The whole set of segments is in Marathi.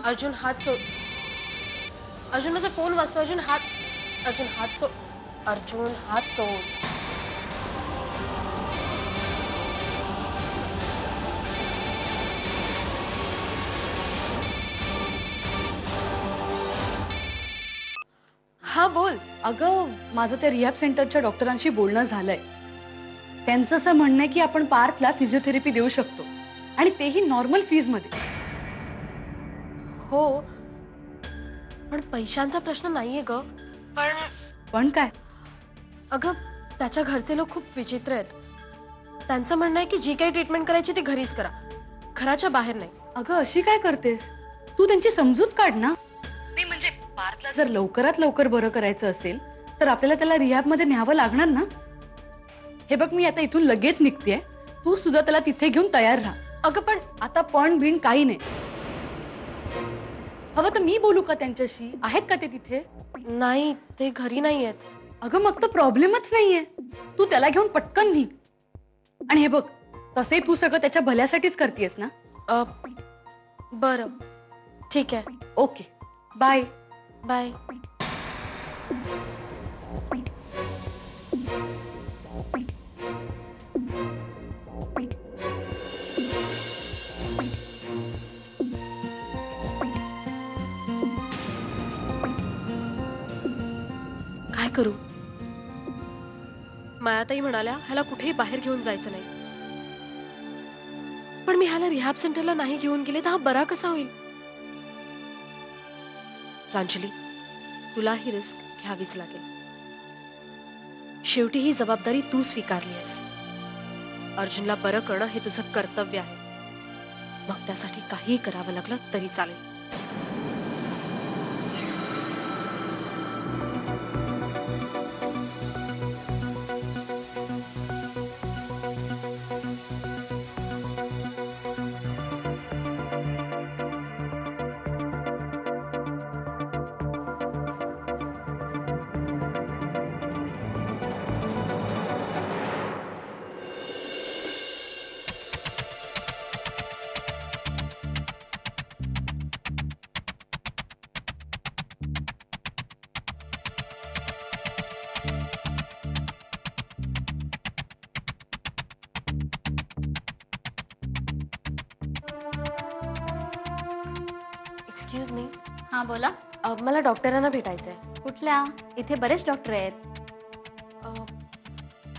अर्जुन हात सोड. अर्जुन माझा फोन वाजतो. अर्जुन हात सोड. अर्जुन हात सोड. हा बोल. अगं माझं त्या रिहॅब सेंटरच्या डॉक्टरांशी बोलणं झालंय. त्यांचं असं म्हणणं आहे की आपण पार्थला फिजिओथेरपी देऊ शकतो आणि तेही नॉर्मल फीज मध्ये. हो पण पैशांचा प्रश्न नाहीये ग. पण काय? अगं त्याच्या घरचे लोक खूप विचित्र आहेत. त्यांचं म्हणणं आहे की जी काही ट्रीटमेंट करायची ती घरीच करा, घराच्या बाहेर नाही. अगं अशी काय करतेस तू? त्यांची समजूत काढ ना. नाही म्हणजे पार्थला जर लवकरात लवकर बरं करायचं असेल तर आपल्याला त्याला रिहॅब मध्ये न्यावं लागणार ना. हे बघ मी आता इथून लगेच निघतेय, तू सुद्धा त्याला तिथे घेऊन तयार राहा. अगं पण आता पण बिन काही नाही. हवं तर मी बोलू का त्यांच्याशी? आहेत का ते तिथे? नाही, ते घरी नाही आहेत. अगं मग तर प्रॉब्लेमच नाहीये. तू त्याला घेऊन पटकन निघ. आणि हे बघ तसे तू सगळं त्याच्या भल्यासाठीच करतेस ना. बरं ठीक आहे. Okay bye. बाय. काय करू? मायाताई म्हणाल्या ह्याला कुठेही बाहेर घेऊन जायचं नाही. पण मी ह्याला रिहॅब सेंटरला नाही घेऊन गेले तर हा बरा कसा होईल? प्रांजली, तुला ही रिस्क घ्यावीच लागेल. शेवटी ही जबाबदारी तू स्वीकारली आहेस. अर्जुनला बरं करणं हे तुझं कर्तव्य आहे. मग त्यासाठी काहीही करावं लागलं तरी चालेल. Excuse me. हाँ बोला. मला डॉक्टरांना भेटायचंय. कुठल्या? इथे बरेच डॉक्टर आहेत.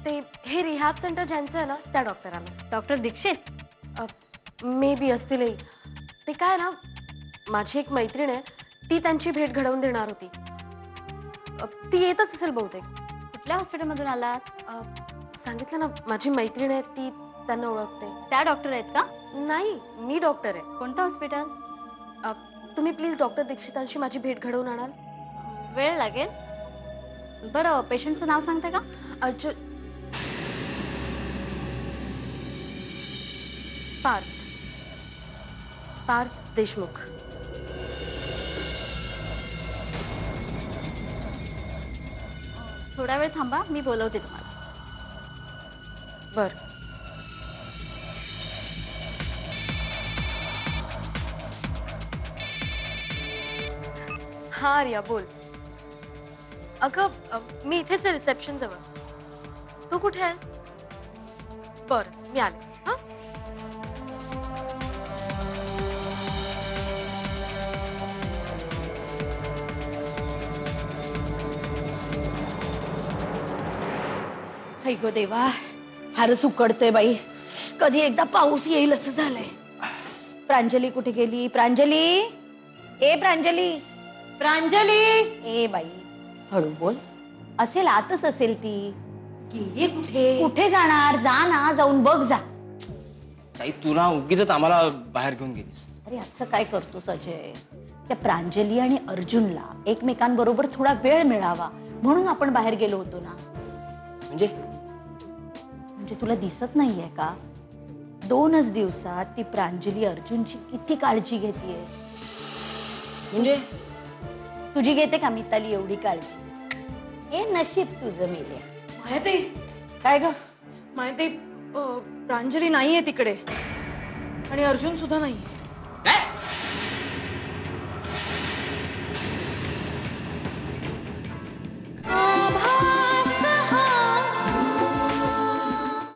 ते हे रिहॅब सेंटर ज्यांचं आहे ना त्या डॉक्टरांना. डॉक्टर दीक्षित? मे बी असतीलही. ते काय ना, माझी एक मैत्रीण आहे, ती त्यांची भेट घडवून देणार होती. ती येतच असेल बहुतेक. कुठल्या हॉस्पिटलमधून आलात? सांगितलं ना, माझी मैत्रीण आहे, ती त्यांना ओळखते. त्या डॉक्टर आहेत का? नाही, मी डॉक्टर आहे. कोणतं हॉस्पिटल? तुम्ही प्लीज डॉक्टर दीक्षितांशी माझी भेट घडवून आणाल? वेळ लागेल. बरं पेशंटचं नाव सांगते का? अर्जुन. पार्थ देशमुख. थोडा वेळ थांबा, मी बोलवते तुम्हाला. बरं. हा रिया बोल. अगं मी इथेच आहे रिसेप्शन जवळ. तू कुठे आहेस? बरं मी आले. हा हाय गो देवा, फारच उकडतंय बाई. कधी एकदा पाऊस येईल असं झालंय. प्रांजली कुठे गेली? प्रांजली, ए प्रांजली, प्रांजली. ए बाई हळू बोल. असेल आतच असेल ती. गेली कुठे? कुठे जाणार? जा ना, जाऊन बघ जा. ताई तुला उगीच आम्हाला बाहेर घेऊन गेलीस. अरे असं काय करतोस अजय? त्या प्रांजली आणि अर्जुनला एकमेकांबरोबर थोडा वेळ मिळावा म्हणून आपण बाहेर गेलो होतो ना. म्हणजे तुला दिसत नाहीये का? 2च दिवसात ती प्रांजली अर्जुनची किती काळजी घेतेय. म्हणजे तुझी घेते का मिताली एवढी काळजी? हे नशीब तुझं मेले. मायाताई, काय ग? मायाताई प्रांजली नाहीये तिकडे आणि अर्जुन सुद्धा नाहीये.